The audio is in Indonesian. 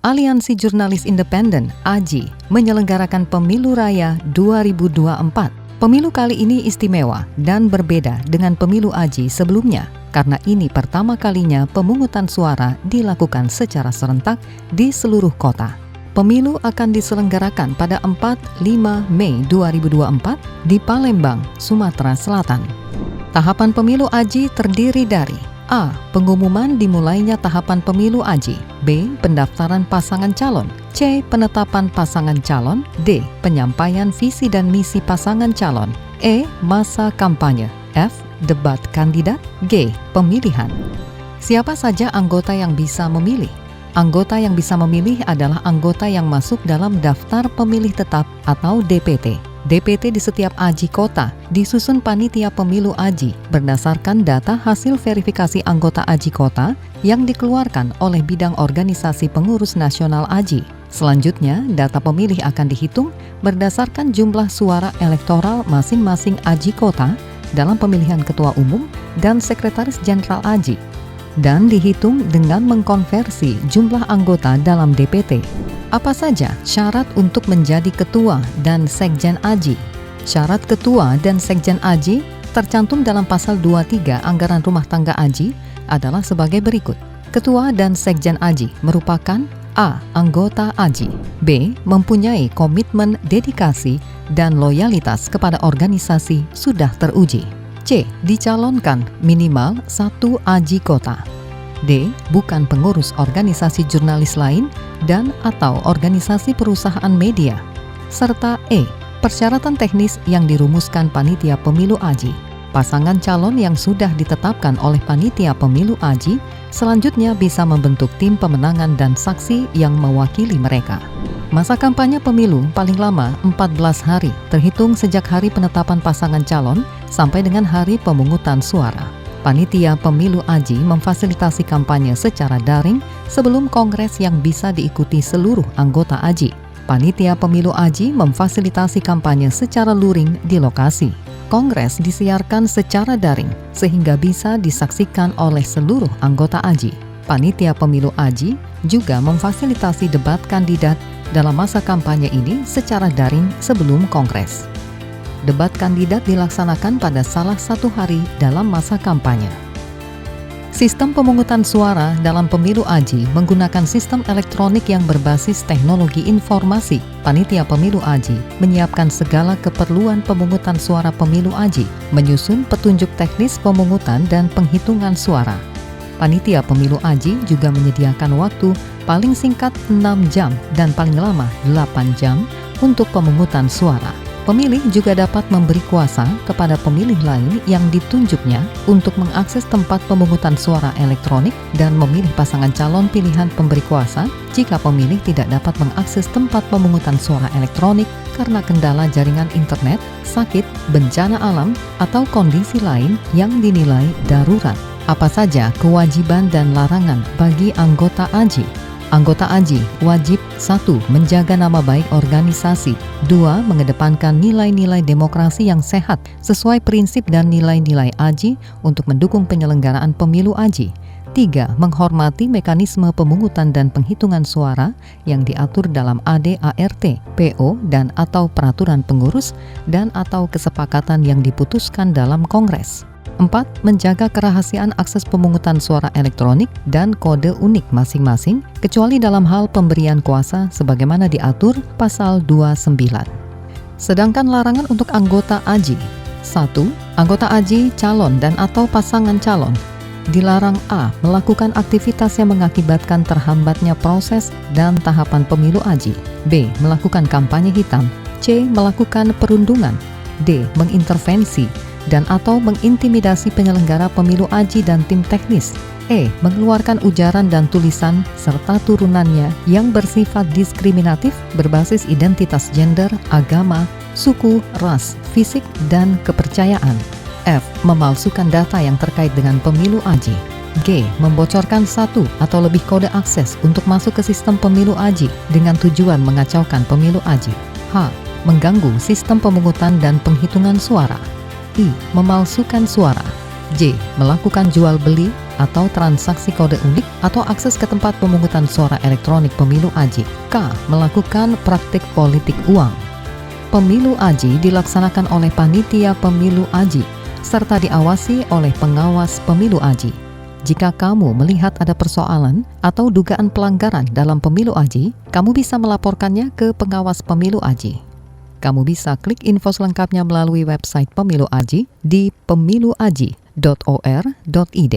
Aliansi Jurnalis Independen (AJI) menyelenggarakan Pemilu Raya 2024. Pemilu kali ini istimewa dan berbeda dengan pemilu AJI sebelumnya, karena ini pertama kalinya pemungutan suara dilakukan secara serentak di seluruh kota. Pemilu akan diselenggarakan pada 4-5 Mei 2024 di Palembang, Sumatera Selatan. Tahapan pemilu AJI terdiri dari A. Pengumuman dimulainya tahapan pemilu AJI. B. Pendaftaran pasangan calon. C. Penetapan pasangan calon. D. Penyampaian visi dan misi pasangan calon. E. Masa kampanye. F. Debat kandidat. G. Pemilihan. Siapa saja anggota yang bisa memilih? Anggota yang bisa memilih adalah anggota yang masuk dalam daftar pemilih tetap atau DPT. DPT di setiap AJI kota disusun panitia pemilu AJI berdasarkan data hasil verifikasi anggota AJI kota yang dikeluarkan oleh bidang organisasi pengurus nasional AJI. Selanjutnya, data pemilih akan dihitung berdasarkan jumlah suara elektoral masing-masing AJI kota dalam pemilihan ketua umum dan sekretaris jenderal AJI, dan dihitung dengan mengkonversi jumlah anggota dalam DPT. Apa saja syarat untuk menjadi ketua dan sekjen AJI? Syarat ketua dan sekjen AJI tercantum dalam pasal 23 Anggaran Rumah Tangga AJI adalah sebagai berikut. Ketua dan sekjen AJI merupakan A. Anggota AJI. B. Mempunyai komitmen, dedikasi, dan loyalitas kepada organisasi sudah teruji. C. Dicalonkan minimal 1 AJI kota. D. Bukan pengurus organisasi jurnalis lain dan atau organisasi perusahaan media. Serta E. Persyaratan teknis yang dirumuskan panitia pemilu AJI. Pasangan calon yang sudah ditetapkan oleh panitia pemilu AJI selanjutnya bisa membentuk tim pemenangan dan saksi yang mewakili mereka. Masa kampanye pemilu paling lama 14 hari terhitung sejak hari penetapan pasangan calon sampai dengan hari pemungutan suara. Panitia pemilu AJI memfasilitasi kampanye secara daring sebelum kongres yang bisa diikuti seluruh anggota AJI. Panitia pemilu AJI memfasilitasi kampanye secara luring di lokasi. Kongres disiarkan secara daring sehingga bisa disaksikan oleh seluruh anggota AJI. Panitia pemilu AJI juga memfasilitasi debat kandidat dalam masa kampanye ini secara daring sebelum kongres. Debat kandidat dilaksanakan pada salah satu hari dalam masa kampanye. Sistem pemungutan suara dalam pemilu AJI menggunakan sistem elektronik yang berbasis teknologi informasi. Panitia pemilu AJI menyiapkan segala keperluan pemungutan suara pemilu AJI, menyusun petunjuk teknis pemungutan dan penghitungan suara. Panitia pemilu AJI juga menyediakan waktu paling singkat 6 jam dan paling lama 8 jam untuk pemungutan suara. Pemilih juga dapat memberi kuasa kepada pemilih lain yang ditunjuknya untuk mengakses tempat pemungutan suara elektronik dan memilih pasangan calon pilihan pemberi kuasa jika pemilih tidak dapat mengakses tempat pemungutan suara elektronik karena kendala jaringan internet, sakit, bencana alam, atau kondisi lain yang dinilai darurat. Apa saja kewajiban dan larangan bagi anggota AJI? Anggota AJI wajib 1. Menjaga nama baik organisasi. 2. Mengedepankan nilai-nilai demokrasi yang sehat sesuai prinsip dan nilai-nilai AJI untuk mendukung penyelenggaraan pemilu AJI. 3. Menghormati mekanisme pemungutan dan penghitungan suara yang diatur dalam AD/ART, PO, dan atau peraturan pengurus dan atau kesepakatan yang diputuskan dalam Kongres. 4. Menjaga kerahasiaan akses pemungutan suara elektronik dan kode unik masing-masing, kecuali dalam hal pemberian kuasa sebagaimana diatur pasal 29. Sedangkan larangan untuk anggota AJI. 1. Anggota AJI calon dan atau pasangan calon dilarang A. Melakukan aktivitas yang mengakibatkan terhambatnya proses dan tahapan pemilu AJI. B. Melakukan kampanye hitam. C. Melakukan perundungan. D. Mengintervensi dan atau mengintimidasi penyelenggara pemilu AJI dan tim teknis. E. Mengeluarkan ujaran dan tulisan serta turunannya yang bersifat diskriminatif berbasis identitas gender, agama, suku, ras, fisik, dan kepercayaan. F. Memalsukan data yang terkait dengan pemilu AJI. G. Membocorkan satu atau lebih kode akses untuk masuk ke sistem pemilu AJI dengan tujuan mengacaukan pemilu AJI. H. Mengganggu sistem pemungutan dan penghitungan suara. I. Memalsukan suara. J. Melakukan jual beli, atau transaksi kode unik atau akses ke tempat pemungutan suara elektronik pemilu AJI. K. Melakukan praktik politik uang. Pemilu AJI dilaksanakan oleh panitia pemilu AJI serta diawasi oleh pengawas pemilu AJI. Jika kamu melihat ada persoalan atau dugaan pelanggaran dalam pemilu AJI, kamu bisa melaporkannya ke pengawas pemilu AJI. Kamu bisa klik info selengkapnya melalui website Pemilu AJI di pemiluaji.or.id.